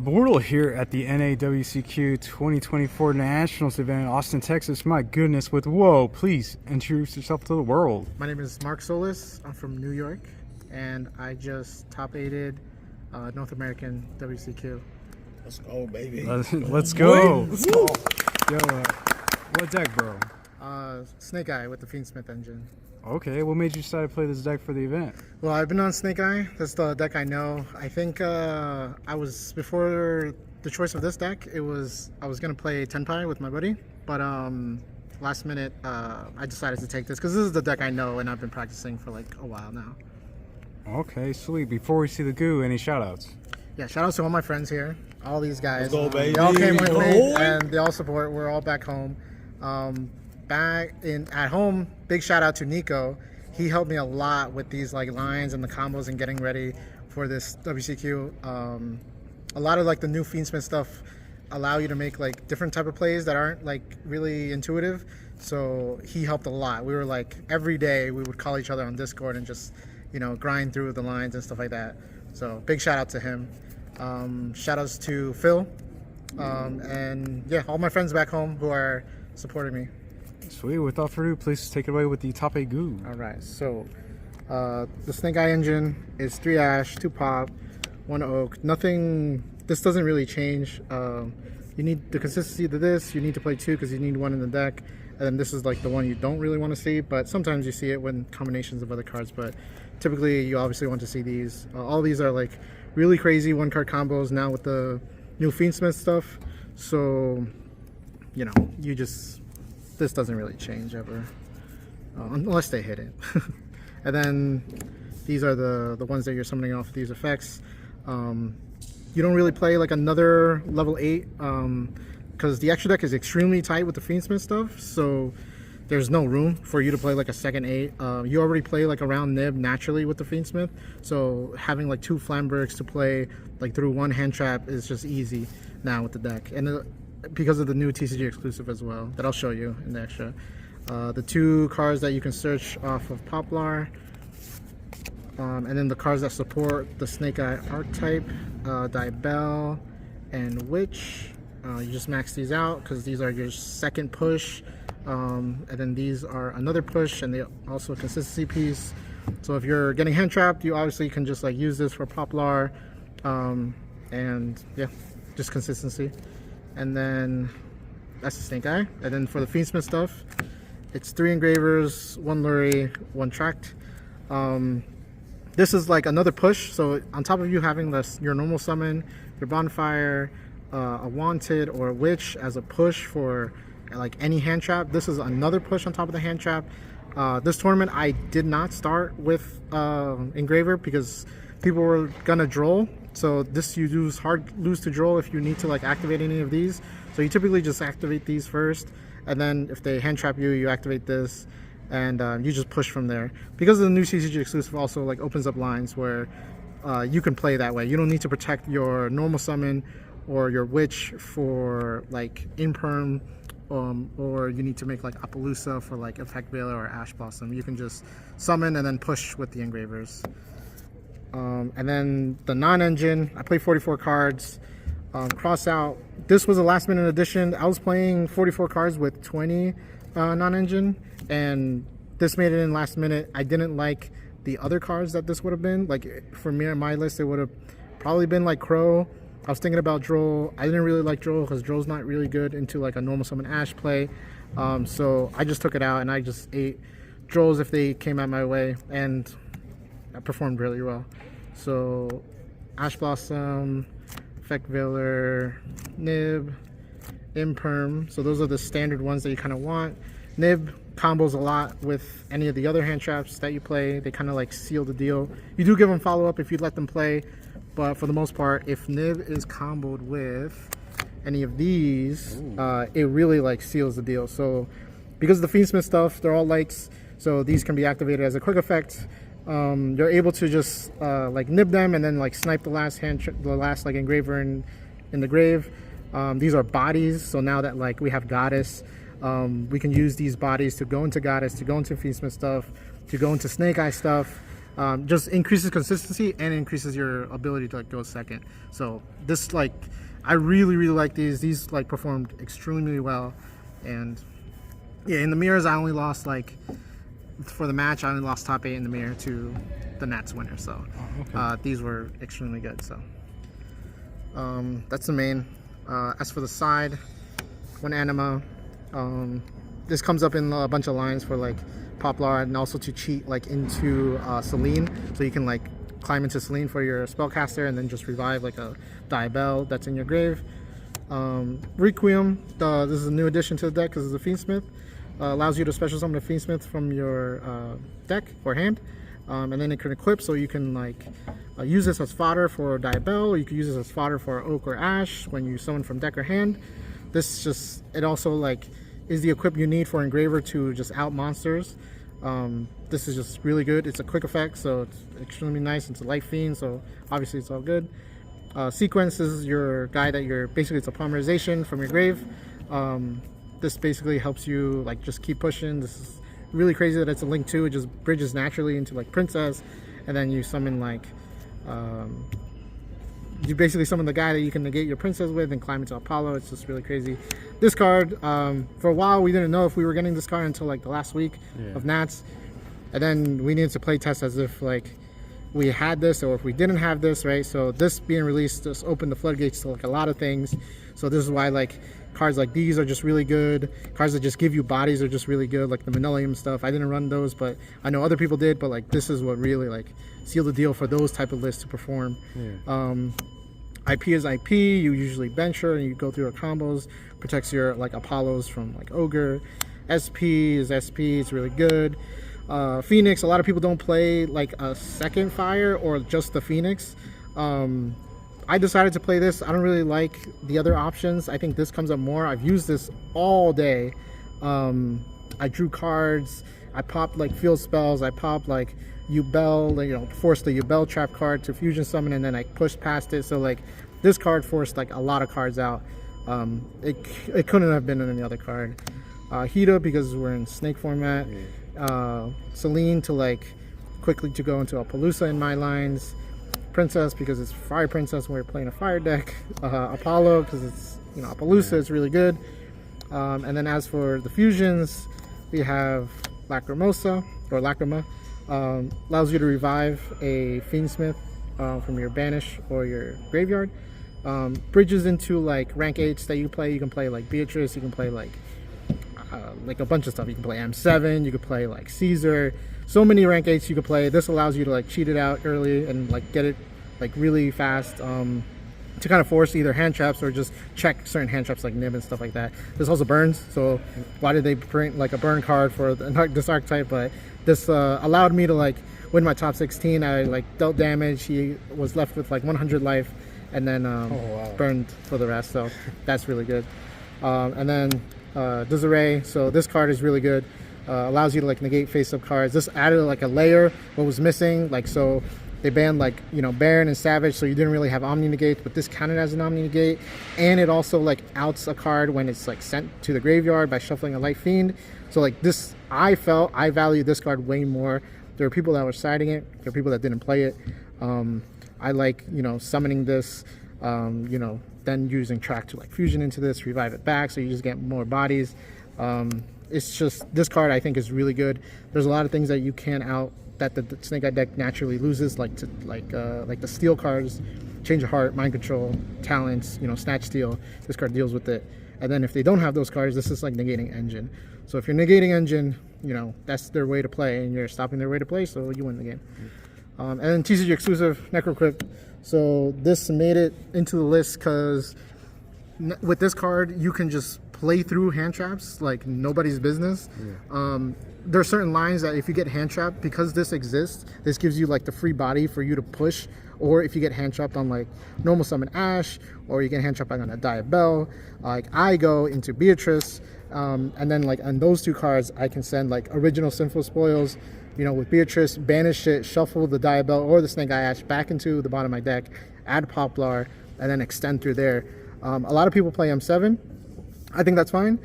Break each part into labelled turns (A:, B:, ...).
A: Bortle here at the NAWCQ 2024 Nationals event in Austin, Texas. My goodness, whoa, please introduce yourself to the world.
B: My name is Solis. I'm from New York, and I just top 8'd North American WCQ.
C: Let's go, baby.
A: Let's go.
C: Let's go.
A: Yo, what deck, bro?
B: Snake Eye with the Fiendsmith engine.
A: Okay, what made you decide to play this deck for the event?
B: Well, I've been on Snake Eye. That's the deck I know. I think I was, before the choice of this deck, I was going to play Tenpai with my buddy, but last minute I decided to take this because this is the deck I know and I've been practicing for like a while now.
A: Okay, sweet. Before we see the goo, any shout-outs?
B: Yeah, shout-outs to all my friends here. All these guys.
C: Let's go, baby.
B: They all came with me and they all support. We're all back home. At home, big shout out to Nico. He helped me a lot with these like lines and the combos and getting ready for this WCQ. A lot of like the new Fiendsmith stuff allow you to make like different type of plays that aren't like really intuitive. So he helped a lot. We were like every day we would call each other on Discord and just, you know, grind through the lines and stuff like that. So big shout out to him. Shout outs to Phil, and yeah, all my friends back home who are supporting me.
A: Sweet. Without further ado, please take it away with the top 8 goo.
B: All right, so the Snake Eye engine is 3 ash, 2 pop, 1 oak. Nothing. This doesn't really change. You need the consistency to this. You need to play 2 because you need 1 in the deck, and then this is like the one you don't really want to see, but sometimes you see it when combinations of other cards. But typically, you obviously want to see these. All these are like really crazy 1-card combos now with the new Fiendsmith stuff. So, you know, this doesn't really change ever, unless they hit it. And then these are the ones that you're summoning off these effects. You don't really play like another level 8 because the extra deck is extremely tight with the Fiendsmith stuff, so there's no room for you to play like a second 8. You already play like around Nib naturally with the Fiendsmith, so having like 2 Flambergs to play like through 1 hand trap is just easy now with the deck. And because of the new TCG exclusive as well that I'll show you in the extra. The 2 cards that you can search off of Poplar, and then the cards that support the Snake Eye archetype, Diabell and Witch. You just max these out because these are your second push, and then these are another push, and they also a consistency piece. So if you're getting hand trapped, you obviously can just like use this for Poplar, and yeah, just consistency. And then that's the Snake Eye. And then for the Fiendsmith stuff, it's 3 engravers, 1 Lurie, 1 tract. This is like another push. So on top of you having your normal summon, your bonfire, a wanted or a witch as a push for like any hand trap, this is another push on top of the hand trap. This tournament I did not start with engraver because people were gonna droll. So this you lose to droll if you need to like activate any of these. So you typically just activate these first, and then if they hand trap you, you activate this, and you just push from there. Because of the new CCG exclusive also like opens up lines where you can play that way. You don't need to protect your normal summon or your witch for like imperm, or you need to make like Appaloosa for like Effect Veiler or Ash Blossom. You can just summon and then push with the engravers. And then the non-engine, I played 44 cards. Cross out. This was a last-minute addition. I was playing 44 cards with 20 non-engine, and this made it in last minute. I didn't like the other cards that this would have been. Like for me on my list, it would have probably been like Crow. I was thinking about Droll. I didn't really like Droll because Droll's not really good into like a normal summon Ash play. So I just took it out and I just ate Drolls if they came out my way, and I performed really well. So Ash Blossom, Effect Veiler, Nib, Imperm. So those are the standard ones that you kind of want. Nib combos a lot with any of the other hand traps that you play. They kind of like seal the deal. You do give them follow-up if you let them play, but for the most part, if Nib is comboed with any of these, it really like seals the deal. So because of the Fiendsmith stuff, they're all lights, so these can be activated as a quick effect. You're able to just like nib them and then like snipe the last like engraver in the grave. These are bodies, so now that like we have Goddess, we can use these bodies to go into Goddess, to go into Fiendsmith stuff, to go into Snake Eye stuff. Just increases consistency and increases your ability to like go second. So this like, I really like these. These like performed extremely well, and yeah, in the mirrors I only lost like, for the match I only lost top 8 in the mirror to the Nats winner. So these were extremely good. So that's the main. As for the side, one anima. This comes up in a bunch of lines for like Poplar, and also to cheat like into Celine, so you can like climb into Celine for your spellcaster and then just revive like a Diabell that's in your grave. Requiem, this is a new addition to the deck because it's a Fiendsmith. Allows you to special summon a Fiendsmith from your deck or hand, and then it can equip, so you can like use this as fodder for Diabell, or you can use this as fodder for Oak or Ash when you summon from deck or hand. This just, it also like is the equip you need for Engraver to just out monsters. This is just really good. It's a quick effect, so it's extremely nice. It's a Life Fiend, so obviously it's all good. Sequence is your guy that you're, basically it's a polymerization from your grave. This basically helps you like just keep pushing. This is really crazy that it's a link 2. It just bridges naturally into like Princess, and then you summon like you basically summon the guy that you can negate your Princess with and climb into Apollo. It's just really crazy. This card, for a while we didn't know if we were getting this card until like the last week of Nats, and then we needed to play test as if like we had this or if we didn't have this, right? So this being released just opened the floodgates to like a lot of things. So this is why like cards like these are just really good. Cards that just give you bodies are just really good, like the Manilium stuff. I didn't run those, but I know other people did. But like this is what really like sealed the deal for those type of lists to perform. IP is IP. You usually bench her and you go through her combos. Protects your like Apollos from like Ogre. SP is SP. It's really good. Phoenix, a lot of people don't play like a second fire or just the Phoenix. I decided to play this. I don't really like the other options. I think this comes up more. I've used this all day. I drew cards. I popped like field spells. I popped like Yubel, you know, forced the Yubel trap card to fusion summon, and then I pushed past it. So like this card forced like a lot of cards out. It couldn't have been any other card. Hida, because we're in snake format. Celine to like quickly to go into a Palooza in my lines. Princess because it's Fire Princess when we're playing a fire deck. Apollo because it's, you know, a Palooza is really good. And then as for the fusions, we have Lacrimosa or Lacrima. Allows you to revive a Fiendsmith from your banish or your graveyard. Bridges into like rank 8s that you play. You can play like Beatrice, you can play like a bunch of stuff. You can play M7, you could play like Caesar. So many rank 8s you could play. This allows you to like cheat it out early and like get it like really fast to kind of force either hand traps or just check certain hand traps like Nib and stuff like that. This also burns, so why did they print like a burn card for this archetype? But this allowed me to like win my top 16. I like dealt damage. He was left with like 100 life, and then burned for the rest. So that's really good. And then Desiree. So this card is really good. Allows you to like negate face-up cards. This added like a layer what was missing. Like so, they banned like, you know, Baron and Savage, so you didn't really have Omni negate, but this counted as an Omni negate, and it also like outs a card when it's like sent to the graveyard by shuffling a Light Fiend. So like this, I felt I value this card way more. There are people that were siding it. There are people that didn't play it. I like, you know, summoning this. You know, then using track to like fusion into this, revive it back, so you just get more bodies. It's just, this card I think is really good. There's a lot of things that you can out that the Snake Eye deck naturally loses, like the steel cards, Change of Heart, Mind Control, Talents, you know, Snatch Steal. This card deals with it. And then if they don't have those cards, this is like negating Engine. So if you're negating Engine, you know, that's their way to play, and you're stopping their way to play, so you win the game. And then TCG exclusive Necrocrypt. So this made it into the list because with this card you can just play through hand traps like nobody's business. There are certain lines that if you get hand trapped, because this exists, this gives you like the free body for you to push. Or if you get hand trapped on like normal summon Ash, or you get hand trapped on a Diabell, like I go into Beatrice, and then like on those two cards I can send like original Sinful Spoils, you know, with Beatrice, banish it, shuffle the Diabell or the Snake Eye Ash back into the bottom of my deck, add Poplar, and then extend through there. A lot of people play M7. I think that's fine.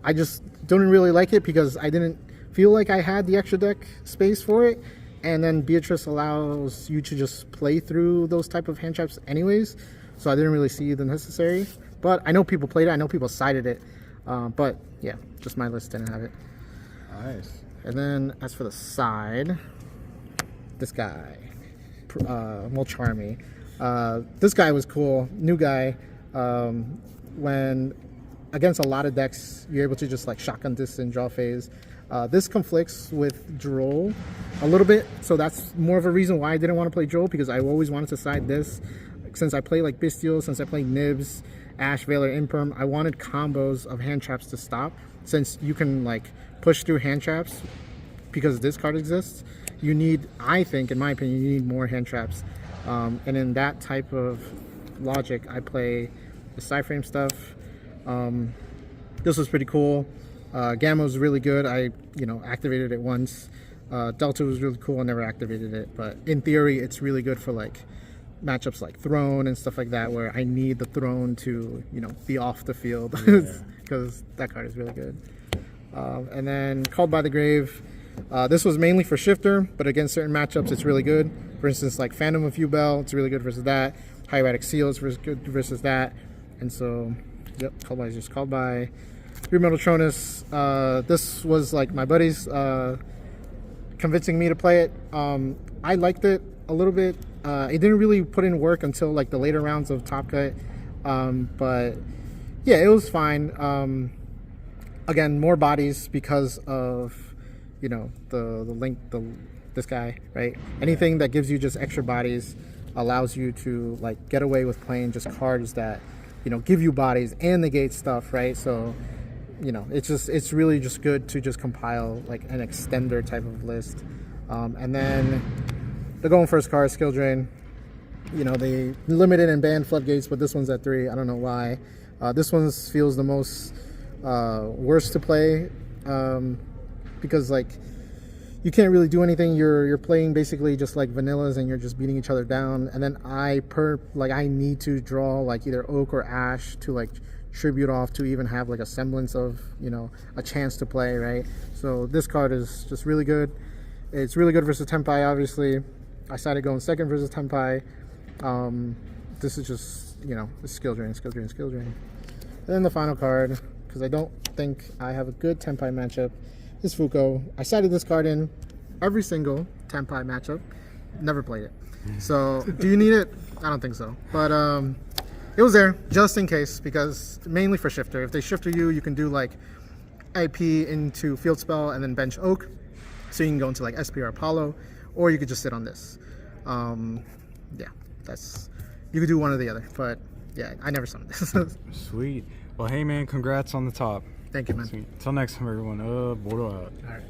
B: I just don't really like it because I didn't feel like I had the extra deck space for it. And then Beatrice allows you to just play through those type of hand traps anyways. So I didn't really see the necessary. But I know people played it. I know people sided it. But yeah, just my list didn't have it.
A: Nice.
B: And then as for the side, this guy, Molcharmy. This guy was cool. New guy. When against a lot of decks, you're able to just like shotgun this and draw phase. This conflicts with Droll a little bit, so that's more of a reason why I didn't want to play Droll, because I always wanted to side this. Since I play like Bestial, since I play Nibs, Ash, Veiler, Imperm, I wanted combos of hand traps to stop. Since you can like push through hand traps because this card exists, you need, I think, in my opinion, you need more hand traps. And in that type of logic, I play the side frame stuff. This was pretty cool. Gamma was really good. I, activated it once. Delta was really cool. I never activated it, but in theory, it's really good for like matchups like Throne and stuff like that, where I need the Throne to, be off the field, because that card is really good. And then Called by the Grave. This was mainly for Shifter, but against certain matchups, it's really good. For instance, like Phantom of Fubel, it's really good versus that. Hieratic Seal is good versus that. And so, yep, Called by is just Called by. Metaltronus. This was like my buddies convincing me to play it. I liked it a little bit. It didn't really put in work until like the later rounds of Top Cut. But yeah, it was fine. Again, more bodies because of this guy, right? Anything that gives you just extra bodies allows you to like get away with playing just cards that give you bodies and negate stuff, right? So it's really just good to just compile like an extender type of list. And then the going first card, Skill Drain. They limited and banned Floodgates, but this one's at 3. I don't know why. This one feels the most worst to play, because like you can't really do anything. You're playing basically just like vanillas, and you're just beating each other down. And then I need to draw like either Oak or Ash to like tribute off to even have like a semblance of a chance to play, right? So this card is just really good. It's really good versus Tenpai, obviously. I decided going second versus Tenpai. This is just Skill Drain. And then the final card, because I don't think I have a good Tenpai matchup, is Fuko. I cited this card in every single Tenpai matchup. Never played it. So do you need it? I don't think so. But it was there just in case, because mainly for Shifter. If they Shifter you, you can do like IP into Field Spell and then bench Oak. So you can go into like SP or Apollo, or you could just sit on this. Yeah, you could do one or the other. But yeah, I never summoned this.
A: Sweet. Well, hey man, congrats on the top.
B: Thank you, man.
A: Sweet. Until next time, everyone. Bortle out.
B: All right.